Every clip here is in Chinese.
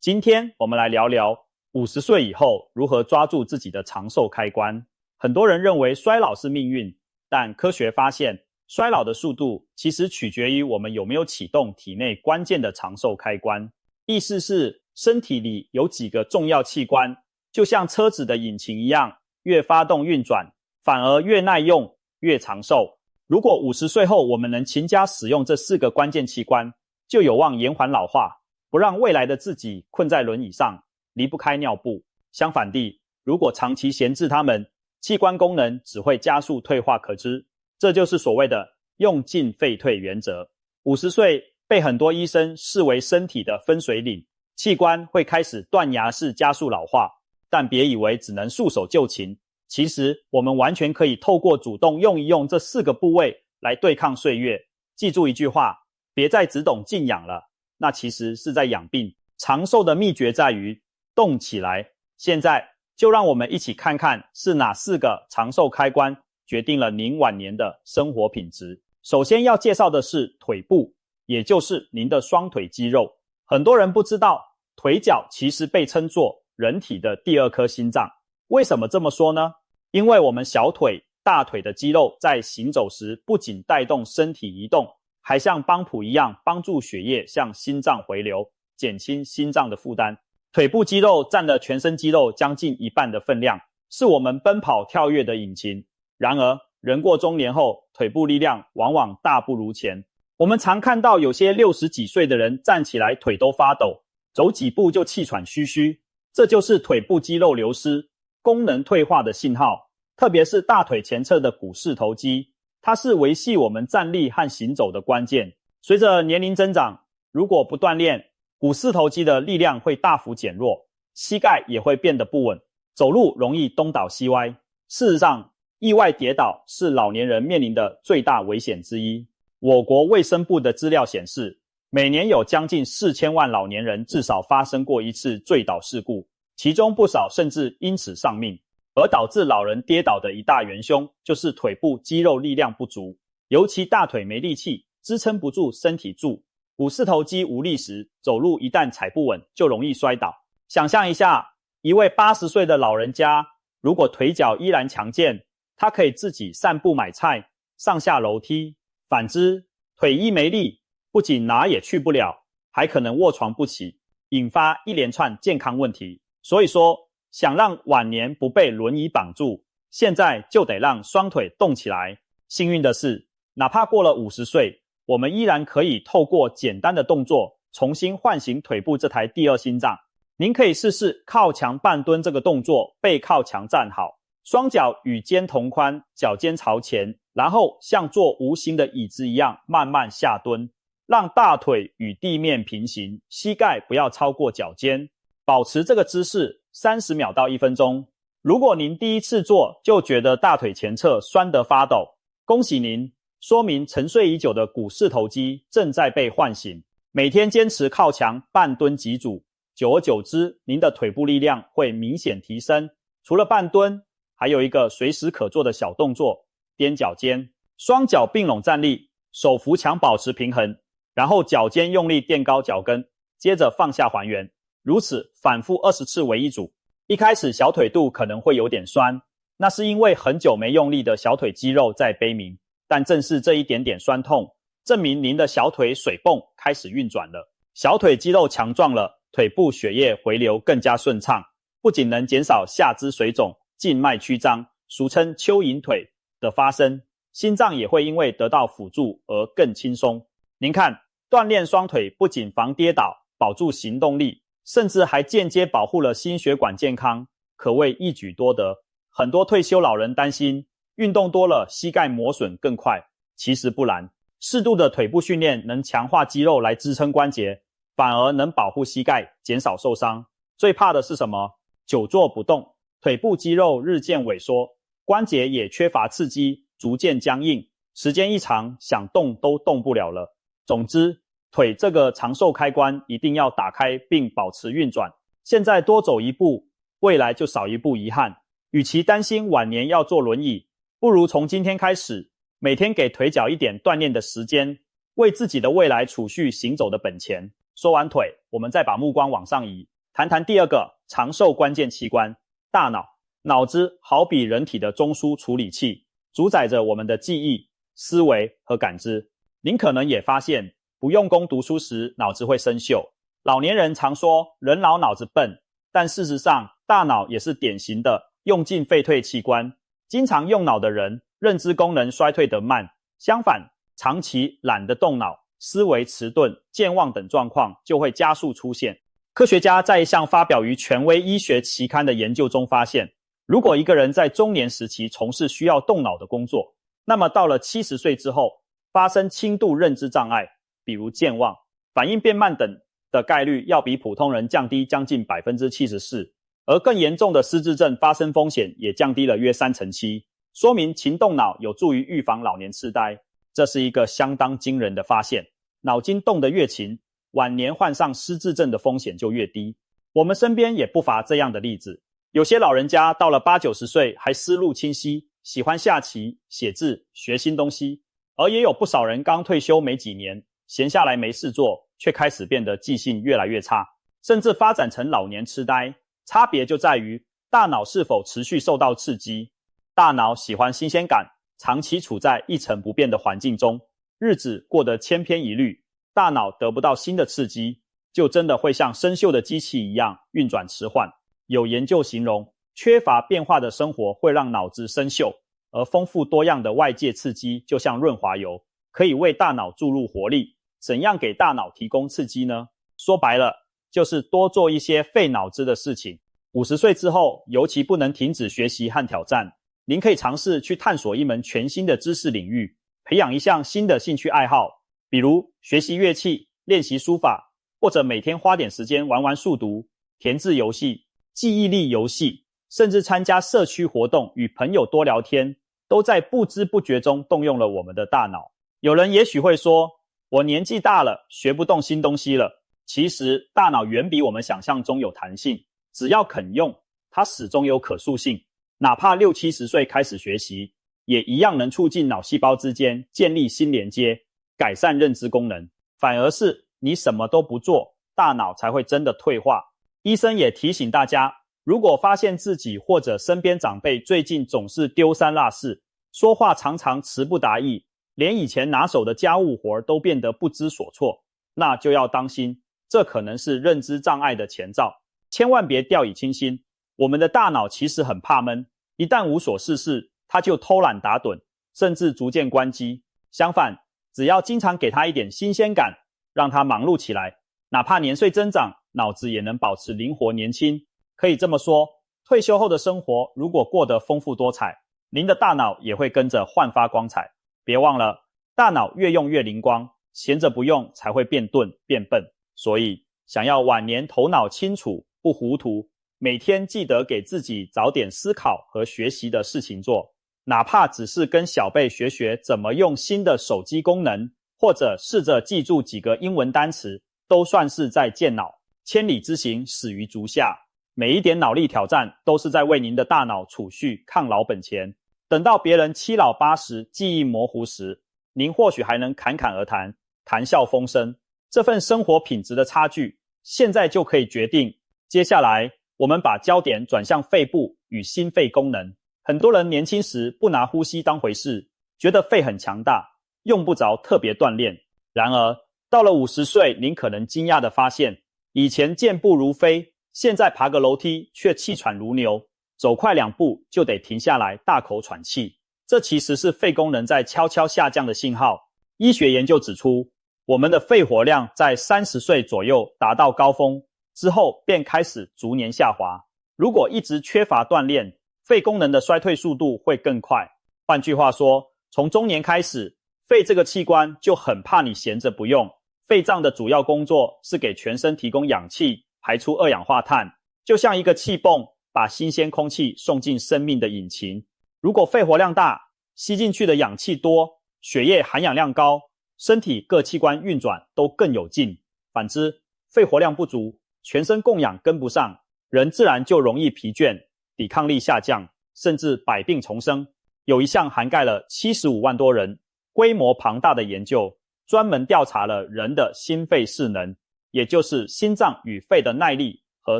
今天我们来聊聊50岁以后如何抓住自己的长寿开关。很多人认为衰老是命运，但科学发现，衰老的速度其实取决于我们有没有启动体内关键的长寿开关。意思是，身体里有几个重要器官，就像车子的引擎一样，越发动运转，反而越耐用，越长寿。如果50岁后我们能勤加使用这4个关键器官，就有望延缓老化，不让未来的自己困在轮椅上，离不开尿布。相反地，如果长期闲置它们，器官功能只会加速退化可知。这就是所谓的用进废退原则。50岁被很多医生视为身体的分水岭，器官会开始断崖式加速老化，但别以为只能束手就擒，其实我们完全可以透过主动用一用这4个部位来对抗岁月。记住一句话，别再只懂静养了，那其实是在养病。长寿的秘诀在于动起来。现在就让我们一起看看是哪4个长寿开关决定了您晚年的生活品质。首先要介绍的是腿部，也就是您的双腿肌肉。很多人不知道，腿脚其实被称作人体的第2颗心脏。为什么这么说呢？因为我们小腿、大腿的肌肉在行走时不仅带动身体移动，还像帮浦一样帮助血液向心脏回流，减轻心脏的负担。腿部肌肉占了全身肌肉将近1半的分量，是我们奔跑跳跃的引擎。然而，人过中年后，腿部力量往往大不如前。我们常看到有些60几岁的人站起来腿都发抖，走几步就气喘吁吁，这就是腿部肌肉流失、功能退化的信号。特别是大腿前侧的股四头肌，它是维系我们站立和行走的关键。随着年龄增长，如果不锻炼，股四头肌的力量会大幅减弱，膝盖也会变得不稳，走路容易东倒西歪。事实上，意外跌倒是老年人面临的最大危险之一。我国卫生部的资料显示，每年有将近4000万老年人至少发生过一次坠倒事故，其中不少甚至因此丧命。而导致老人跌倒的一大元凶就是腿部肌肉力量不足，尤其大腿没力气，支撑不住身体柱，股四头肌无力时，走路一旦踩不稳就容易摔倒。想象一下，一位80岁的老人家，如果腿脚依然强健，他可以自己散步买菜、上下楼梯。反之，腿一没力，不仅哪也去不了，还可能卧床不起，引发一连串健康问题。所以说，想让晚年不被轮椅绑住，现在就得让双腿动起来。幸运的是，哪怕过了50岁，我们依然可以透过简单的动作重新唤醒腿部这台第2心脏。您可以试试靠墙半蹲这个动作，背靠墙站好，双脚与肩同宽，脚尖朝前，然后像坐无形的椅子一样慢慢下蹲，让大腿与地面平行，膝盖不要超过脚尖，保持这个姿势30秒到1分钟。如果您第一次做就觉得大腿前侧酸得发抖，恭喜您，说明沉睡已久的股四头肌正在被唤醒。每天坚持靠墙半蹲几组，久而久之，您的腿部力量会明显提升。除了半蹲，还有一个随时可做的小动作，踮脚尖。双脚并拢站立，手扶墙保持平衡，然后脚尖用力垫高脚跟，接着放下还原。如此反复20次为一组。一开始小腿肚可能会有点酸，那是因为很久没用力的小腿肌肉在悲鸣，但正是这一点点酸痛，证明您的小腿水泵开始运转了。小腿肌肉强壮了，腿部血液回流更加顺畅，不仅能减少下肢水肿、静脉曲张，俗称蚯蚓腿的发生，心脏也会因为得到辅助而更轻松。您看，锻炼双腿不仅防跌倒，保住行动力，甚至还间接保护了心血管健康，可谓一举多得。很多退休老人担心运动多了膝盖磨损更快，其实不然，适度的腿部训练能强化肌肉来支撑关节，反而能保护膝盖减少受伤。最怕的是什么？久坐不动，腿部肌肉日渐萎缩，关节也缺乏刺激，逐渐僵硬，时间一长，想动都动不了了。总之，腿这个长寿开关一定要打开并保持运转，现在多走一步，未来就少一步遗憾。与其担心晚年要坐轮椅，不如从今天开始，每天给腿脚一点锻炼的时间，为自己的未来储蓄行走的本钱。说完腿，我们再把目光往上移，谈谈第二个长寿关键器官——大脑。脑子好比人体的中枢处理器，主宰着我们的记忆、思维和感知。您可能也发现，不用功读书时，脑子会生锈。老年人常说人老脑子笨，但事实上，大脑也是典型的用进废退器官。经常用脑的人，认知功能衰退得慢，相反，长期懒得动脑，思维迟钝、健忘等状况就会加速出现。科学家在一项发表于权威医学期刊的研究中发现，如果一个人在中年时期从事需要动脑的工作，那么到了70岁之后，发生轻度认知障碍，比如健忘、反应变慢等的概率要比普通人降低将近 74%， 而更严重的失智症发生风险也降低了约7%，说明勤动脑有助于预防老年痴呆。这是一个相当惊人的发现，脑筋动得越勤，晚年患上失智症的风险就越低。我们身边也不乏这样的例子，有些老人家到了80-90岁还思路清晰，喜欢下棋、写字、学新东西，而也有不少人刚退休没几年，闲下来没事做，却开始变得记性越来越差，甚至发展成老年痴呆。差别就在于大脑是否持续受到刺激。大脑喜欢新鲜感，长期处在一成不变的环境中，日子过得千篇一律，大脑得不到新的刺激，就真的会像生锈的机器一样运转迟缓。有研究形容，缺乏变化的生活会让脑子生锈，而丰富多样的外界刺激就像润滑油，可以为大脑注入活力。怎样给大脑提供刺激呢？说白了，就是多做一些费脑子的事情。50岁之后，尤其不能停止学习和挑战。您可以尝试去探索一门全新的知识领域，培养一项新的兴趣爱好，比如学习乐器、练习书法，或者每天花点时间玩玩数独、填字游戏、记忆力游戏，甚至参加社区活动，与朋友多聊天，都在不知不觉中动用了我们的大脑。有人也许会说，我年纪大了，学不动新东西了。其实大脑远比我们想象中有弹性，只要肯用，它始终有可塑性。哪怕60-70岁开始学习，也一样能促进脑细胞之间建立新连接，改善认知功能。反而是你什么都不做，大脑才会真的退化。医生也提醒大家，如果发现自己或者身边长辈最近总是丢三落四，说话常常词不达意，连以前拿手的家务活都变得不知所措，那就要当心，这可能是认知障碍的前兆。千万别掉以轻心，我们的大脑其实很怕闷，一旦无所事事，它就偷懒打盹，甚至逐渐关机。相反，只要经常给它一点新鲜感，让它忙碌起来，哪怕年岁增长，脑子也能保持灵活年轻。可以这么说，退休后的生活如果过得丰富多彩，您的大脑也会跟着焕发光彩。别忘了，大脑越用越灵光，闲着不用才会变钝变笨。所以，想要晚年头脑清楚不糊涂，每天记得给自己找点思考和学习的事情做，哪怕只是跟小辈学学怎么用新的手机功能，或者试着记住几个英文单词，都算是在健脑。千里之行，始于足下。每一点脑力挑战都是在为您的大脑储蓄抗老本钱。等到别人七老八十记忆模糊时，您或许还能侃侃而谈，谈笑风生。这份生活品质的差距，现在就可以决定。接下来我们把焦点转向肺部与心肺功能。很多人年轻时不拿呼吸当回事，觉得肺很强大，用不着特别锻炼。然而到了50岁，您可能惊讶地发现，以前健步如飞，现在爬个楼梯却气喘如牛，走快2步就得停下来大口喘气。这其实是肺功能在悄悄下降的信号。医学研究指出，我们的肺活量在30岁左右达到高峰，之后便开始逐年下滑。如果一直缺乏锻炼，肺功能的衰退速度会更快。换句话说，从中年开始，肺这个器官就很怕你闲着不用。肺脏的主要工作是给全身提供氧气，排出二氧化碳，就像一个气泵，把新鲜空气送进生命的引擎。如果肺活量大，吸进去的氧气多，血液含氧量高，身体各器官运转都更有劲。反之，肺活量不足，全身供氧跟不上，人自然就容易疲倦，抵抗力下降，甚至百病丛生。有一项涵盖了75万多人、规模庞大的研究，专门调查了人的心肺势能，也就是心脏与肺的耐力和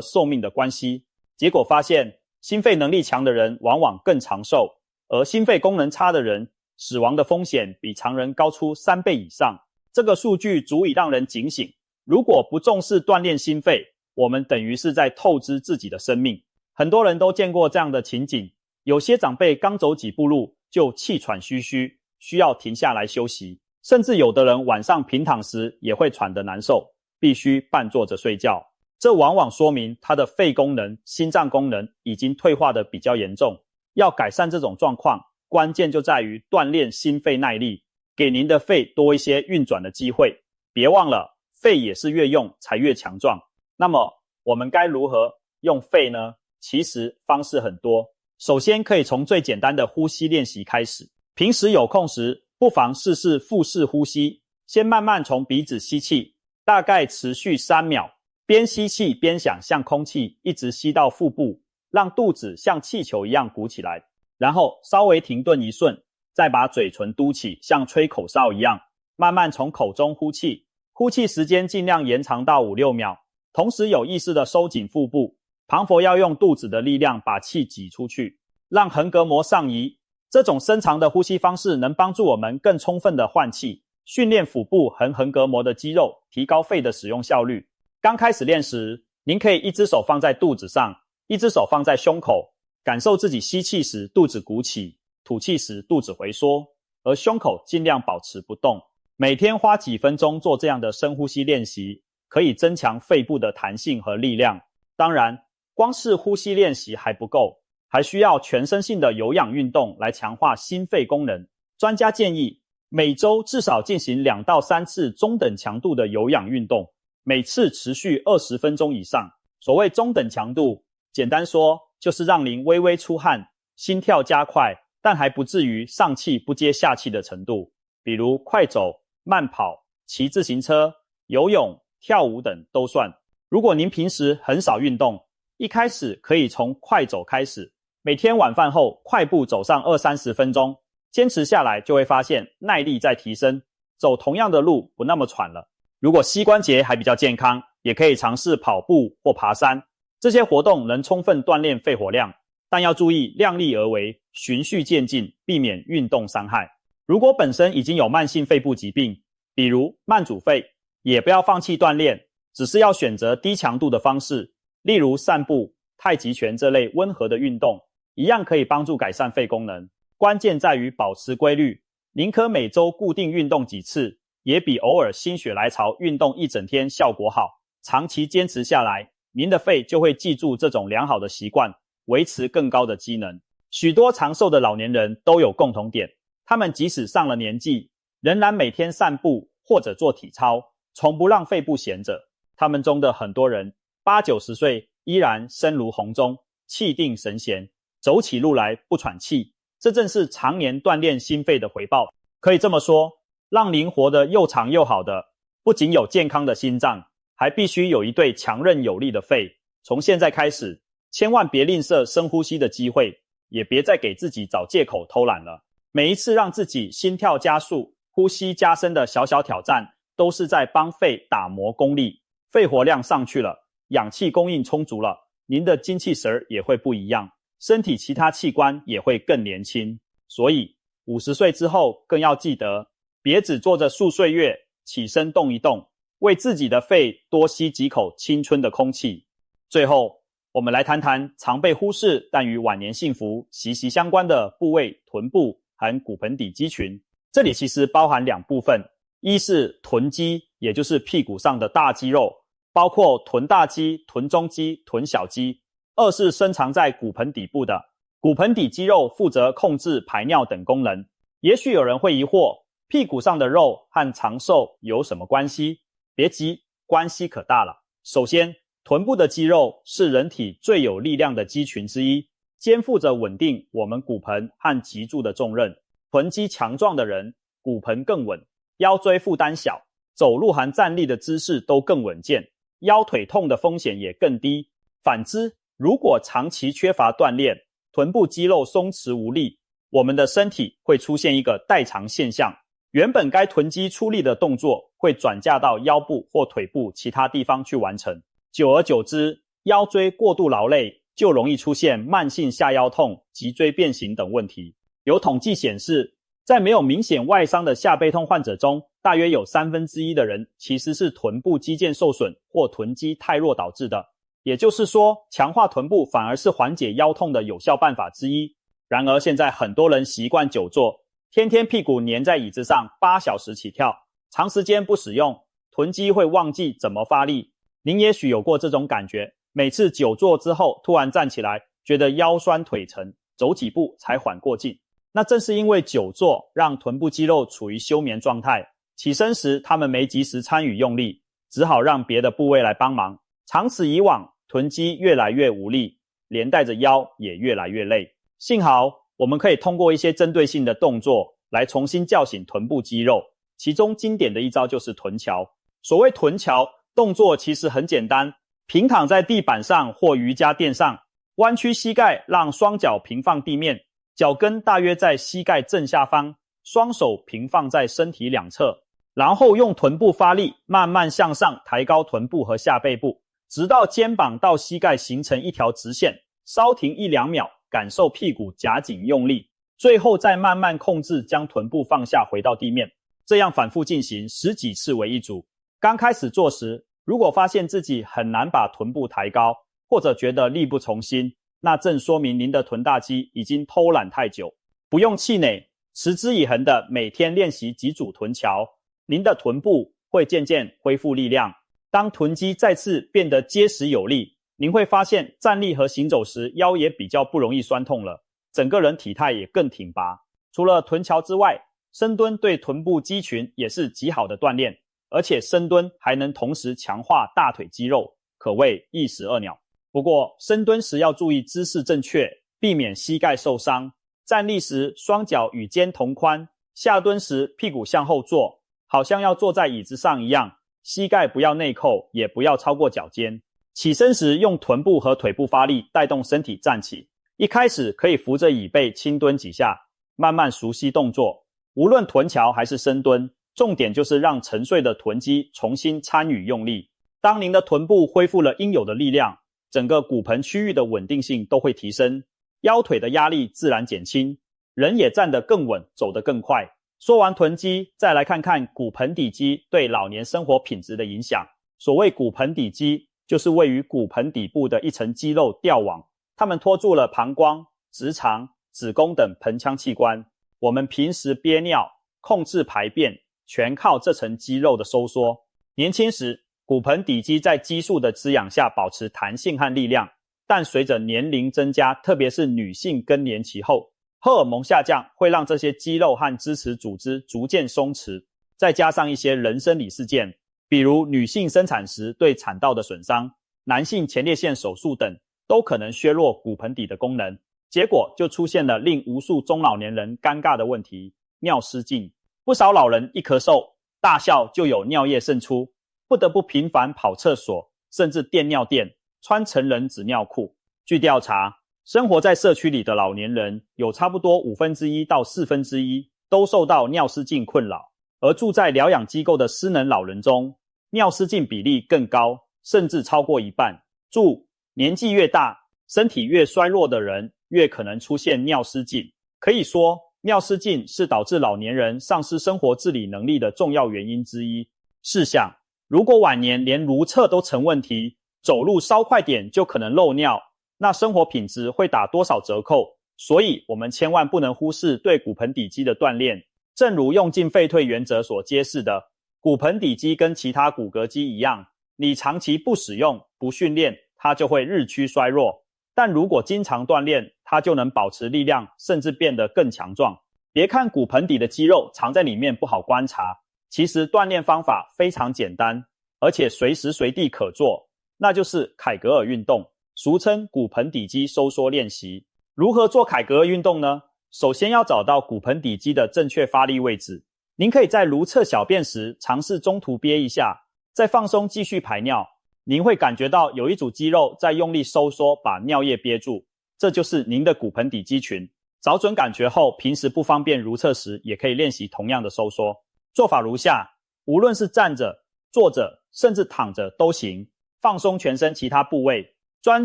寿命的关系。结果发现，心肺能力强的人往往更长寿，而心肺功能差的人，死亡的风险比常人高出3倍以上。这个数据足以让人警醒，如果不重视锻炼心肺，我们等于是在透支自己的生命。很多人都见过这样的情景，有些长辈刚走几步路就气喘吁吁，需要停下来休息，甚至有的人晚上平躺时也会喘得难受，必须半坐着睡觉。这往往说明他的肺功能、心脏功能已经退化得比较严重。要改善这种状况，关键就在于锻炼心肺耐力，给您的肺多一些运转的机会。别忘了，肺也是越用才越强壮。那么我们该如何用肺呢？其实方式很多，首先可以从最简单的呼吸练习开始。平时有空时，不妨试试腹式呼吸，先慢慢从鼻子吸气，大概持续3秒，边吸气边想象空气一直吸到腹部，让肚子像气球一样鼓起来，然后稍微停顿一瞬，再把嘴唇嘟起，像吹口哨一样，慢慢从口中呼气。呼气时间尽量延长到5-6秒，同时有意识地收紧腹部，旁佛要用肚子的力量把气挤出去，让横膈膜上移。这种深长的呼吸方式能帮助我们更充分地换气，训练腹部和横膈膜的肌肉，提高肺的使用效率。刚开始练时，您可以一只手放在肚子上，一只手放在胸口，感受自己吸气时肚子鼓起，吐气时肚子回缩，而胸口尽量保持不动。每天花几分钟做这样的深呼吸练习，可以增强肺部的弹性和力量。当然，光是呼吸练习还不够，还需要全身性的有氧运动来强化心肺功能。专家建议，每周至少进行2到3次中等强度的有氧运动，每次持续20分钟以上。所谓中等强度，简单说就是让您微微出汗，心跳加快，但还不至于上气不接下气的程度。比如快走、慢跑、骑自行车、游泳、跳舞等都算。如果您平时很少运动，一开始可以从快走开始，每天晚饭后快步走上20-30分钟，坚持下来就会发现耐力在提升，走同样的路不那么喘了。如果膝关节还比较健康，也可以尝试跑步或爬山，这些活动能充分锻炼肺活量，但要注意量力而为，循序渐进，避免运动伤害。如果本身已经有慢性肺部疾病，比如慢阻肺，也不要放弃锻炼，只是要选择低强度的方式，例如散步、太极拳这类温和的运动，一样可以帮助改善肺功能。关键在于保持规律，宁可每周固定运动几次，也比偶尔心血来潮运动一整天效果好。长期坚持下来，您的肺就会记住这种良好的习惯，维持更高的机能。许多长寿的老年人都有共同点，他们即使上了年纪，仍然每天散步或者做体操，从不让肺部闲着。他们中的很多人80-90岁依然声如洪钟，气定神闲，走起路来不喘气，这正是常年锻炼心肺的回报。可以这么说，让您活得又长又好的，不仅有健康的心脏，还必须有一对强韧有力的肺。从现在开始，千万别吝啬深呼吸的机会，也别再给自己找借口偷懒了。每一次让自己心跳加速、呼吸加深的小小挑战，都是在帮肺打磨功力。肺活量上去了，氧气供应充足了，您的精气神也会不一样，身体其他器官也会更年轻。所以50岁之后更要记得，别只坐着数岁月，起身动一动，为自己的肺多吸几口青春的空气。最后，我们来谈谈常被忽视但与晚年幸福息息相关的部位——臀部和骨盆底肌群。这里其实包含2部分，一是臀肌，也就是屁股上的大肌肉，包括臀大肌、臀中肌、臀小肌；二是深藏在骨盆底部的骨盆底肌肉，负责控制排尿等功能。也许有人会疑惑，屁股上的肉和长寿有什么关系？别急，关系可大了。首先，臀部的肌肉是人体最有力量的肌群之一，肩负着稳定我们骨盆和脊柱的重任。臀肌强壮的人，骨盆更稳，腰椎负担小，走路和站立的姿势都更稳健，腰腿痛的风险也更低。反之，如果长期缺乏锻炼，臀部肌肉松弛无力，我们的身体会出现一个代偿现象，原本该臀肌出力的动作会转嫁到腰部或腿部其他地方去完成。久而久之，腰椎过度劳累就容易出现慢性下腰痛、脊椎变形等问题。有统计显示，在没有明显外伤的下背痛患者中，大约有1/3的人其实是臀部肌腱受损或臀肌太弱导致的。也就是说，强化臀部反而是缓解腰痛的有效办法之一。然而现在很多人习惯久坐，天天屁股粘在椅子上8小时起跳，长时间不使用，臀肌会忘记怎么发力。您也许有过这种感觉，每次久坐之后突然站起来，觉得腰酸腿沉，走几步才缓过劲。那正是因为久坐让臀部肌肉处于休眠状态，起身时他们没及时参与用力，只好让别的部位来帮忙。长此以往，臀肌越来越无力，连带着腰也越来越累。幸好我们可以通过一些针对性的动作来重新叫醒臀部肌肉，其中经典的一招就是臀桥。所谓臀桥，动作其实很简单，平躺在地板上或瑜伽垫上，弯曲膝盖，让双脚平放地面，脚跟大约在膝盖正下方，双手平放在身体两侧，然后用臀部发力，慢慢向上抬高臀部和下背部，直到肩膀到膝盖形成一条直线，稍停1-2秒，感受屁股夹紧用力，最后再慢慢控制将臀部放下回到地面。这样反复进行10几次为一组。刚开始做时，如果发现自己很难把臀部抬高，或者觉得力不从心，那正说明您的臀大肌已经偷懒太久。不用气馁，持之以恒的每天练习几组臀桥，您的臀部会渐渐恢复力量。当臀肌再次变得结实有力，您会发现站立和行走时腰也比较不容易酸痛了，整个人体态也更挺拔。除了臀桥之外，深蹲对臀部肌群也是极好的锻炼，而且深蹲还能同时强化大腿肌肉，可谓一石二鸟。不过深蹲时要注意姿势正确，避免膝盖受伤。站立时双脚与肩同宽，下蹲时屁股向后坐，好像要坐在椅子上一样，膝盖不要内扣，也不要超过脚尖。起身时用臀部和腿部发力，带动身体站起。一开始可以扶着椅背轻蹲几下，慢慢熟悉动作。无论臀桥还是深蹲，重点就是让沉睡的臀肌重新参与用力。当您的臀部恢复了应有的力量，整个骨盆区域的稳定性都会提升，腰腿的压力自然减轻，人也站得更稳，走得更快。说完臀肌，再来看看骨盆底肌对老年生活品质的影响。所谓骨盆底肌，就是位于骨盆底部的一层肌肉吊网，它们拖住了膀胱、直肠、子宫等盆腔器官。我们平时憋尿、控制排便，全靠这层肌肉的收缩。年轻时，骨盆底肌在激素的滋养下保持弹性和力量，但随着年龄增加，特别是女性更年期后，荷尔蒙下降会让这些肌肉和支持组织逐渐松弛，再加上一些人生理事件，比如女性生产时对产道的损伤、男性前列腺手术等，都可能削弱骨盆底的功能。结果就出现了令无数中老年人尴尬的问题——尿失禁。不少老人一咳嗽、大笑就有尿液渗出，不得不频繁跑厕所，甚至垫尿垫，穿成人纸尿裤。据调查，生活在社区里的老年人有差不多1/5到1/4都受到尿失禁困扰，而住在疗养机构的失能老人中，尿失禁比例更高，甚至超过一半。注：年纪越大，身体越衰弱的人越可能出现尿失禁。可以说，尿失禁是导致老年人丧失生活自理能力的重要原因之一。试想，如果晚年连如厕都成问题，走路稍快点就可能漏尿，那生活品质会打多少折扣？所以我们千万不能忽视对骨盆底肌的锻炼。正如用进废退原则所揭示的，骨盆底肌跟其他骨骼肌一样，你长期不使用、不训练，它就会日趋衰弱。但如果经常锻炼，它就能保持力量，甚至变得更强壮。别看骨盆底的肌肉藏在里面不好观察，其实锻炼方法非常简单，而且随时随地可做，那就是凯格尔运动，俗称骨盆底肌收缩练习。如何做凯格尔运动呢？首先要找到骨盆底肌的正确发力位置。您可以在如厕小便时尝试中途憋一下，再放松继续排尿。您会感觉到有一组肌肉在用力收缩，把尿液憋住，这就是您的骨盆底肌群。找准感觉后，平时不方便如厕时，也可以练习同样的收缩。做法如下：无论是站着、坐着，甚至躺着都行，放松全身其他部位。专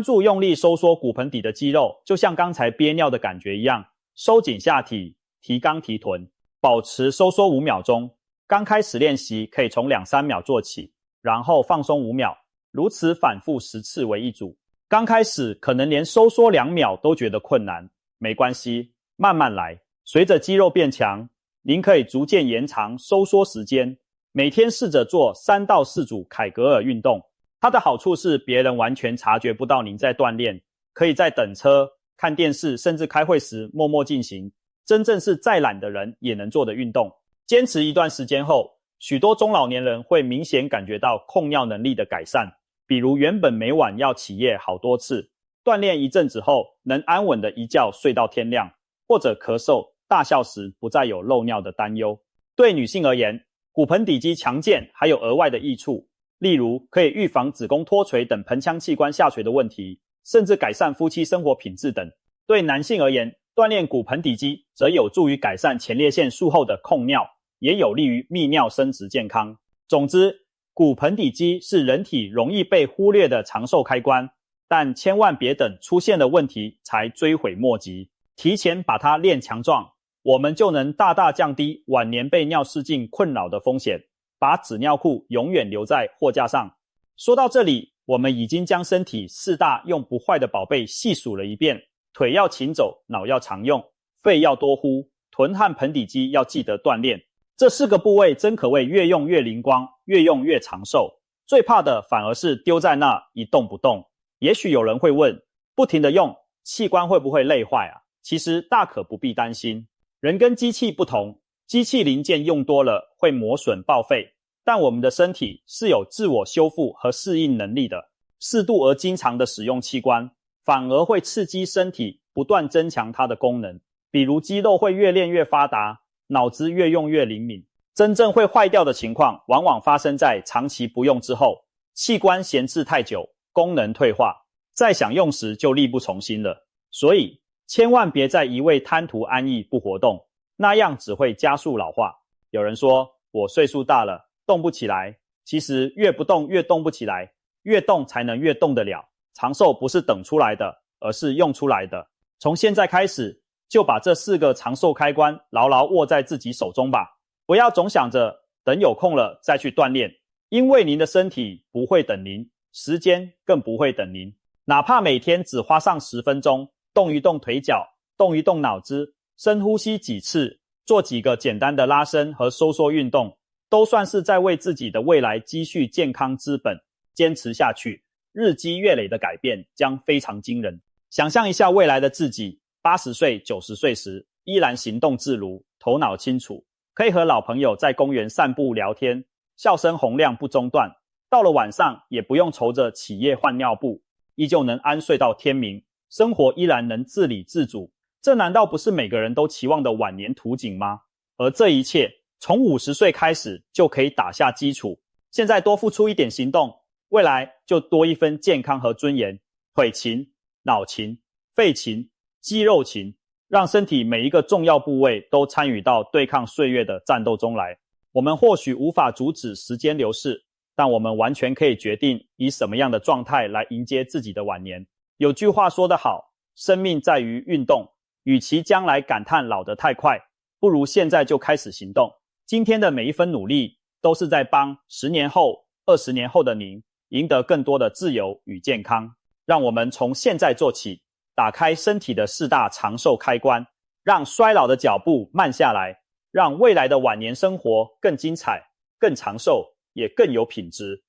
注用力收缩骨盆底的肌肉，就像刚才憋尿的感觉一样，收紧下体，提肛提臀，保持收缩5秒钟。刚开始练习可以从2-3秒做起，然后放松5秒，如此反复10次为一组。刚开始可能连收缩2秒都觉得困难，没关系，慢慢来。随着肌肉变强，您可以逐渐延长收缩时间。每天试着做3到4组凯格尔运动，它的好处是别人完全察觉不到您在锻炼，可以在等车、看电视甚至开会时默默进行，真正是再懒的人也能做的运动。坚持一段时间后，许多中老年人会明显感觉到控尿能力的改善，比如原本每晚要起夜好多次，锻炼一阵子后能安稳的一觉睡到天亮，或者咳嗽、大笑时不再有漏尿的担忧。对女性而言，骨盆底肌强健还有额外的益处，例如可以预防子宫脱垂等盆腔器官下垂的问题，甚至改善夫妻生活品质等。对男性而言，锻炼骨盆底肌则有助于改善前列腺术后的控尿，也有利于泌尿生殖健康。总之，骨盆底肌是人体容易被忽略的长寿开关，但千万别等出现了问题才追悔莫及，提前把它练强壮，我们就能大大降低晚年被尿失禁困扰的风险，把纸尿裤永远留在货架上。说到这里，我们已经将身体4大用不坏的宝贝细数了一遍，腿要勤走，脑要常用，肺要多呼，臀和盆底肌要记得锻炼。这4个部位真可谓越用越灵光，越用越长寿。最怕的反而是丢在那一动不动。也许有人会问，不停地用，器官会不会累坏啊？其实大可不必担心。人跟机器不同，机器零件用多了会磨损报废，但我们的身体是有自我修复和适应能力的。适度而经常的使用器官，反而会刺激身体不断增强它的功能。比如肌肉会越练越发达，脑子越用越灵敏。真正会坏掉的情况，往往发生在长期不用之后，器官闲置太久，功能退化，再想用时就力不从心了。所以千万别再一味贪图安逸不活动，那样只会加速老化。有人说我岁数大了，动不起来。其实越不动越动不起来，越动才能越动得了。长寿不是等出来的，而是用出来的。从现在开始，就把这4个长寿开关牢牢握在自己手中吧。不要总想着等有空了再去锻炼，因为您的身体不会等您，时间更不会等您。哪怕每天只花上10分钟，动一动腿脚，动一动脑子，深呼吸几次，做几个简单的拉伸和收缩运动，都算是在为自己的未来积蓄健康资本。坚持下去，日积月累的改变将非常惊人。想象一下未来的自己，80岁、90岁时，依然行动自如，头脑清楚，可以和老朋友在公园散步聊天，笑声洪亮不中断。到了晚上，也不用愁着起夜换尿布，依旧能安睡到天明，生活依然能自理自主。这难道不是每个人都期望的晚年图景吗？而这一切，从50岁开始就可以打下基础。现在多付出一点行动，未来就多一分健康和尊严。腿勤、脑勤、肺勤、肌肉勤，让身体每一个重要部位都参与到对抗岁月的战斗中来。我们或许无法阻止时间流逝，但我们完全可以决定以什么样的状态来迎接自己的晚年。有句话说得好，生命在于运动，与其将来感叹老得太快，不如现在就开始行动。今天的每一分努力，都是在帮10年后、20年后的您赢得更多的自由与健康。让我们从现在做起，打开身体的4大长寿开关，让衰老的脚步慢下来，让未来的晚年生活更精彩、更长寿，也更有品质。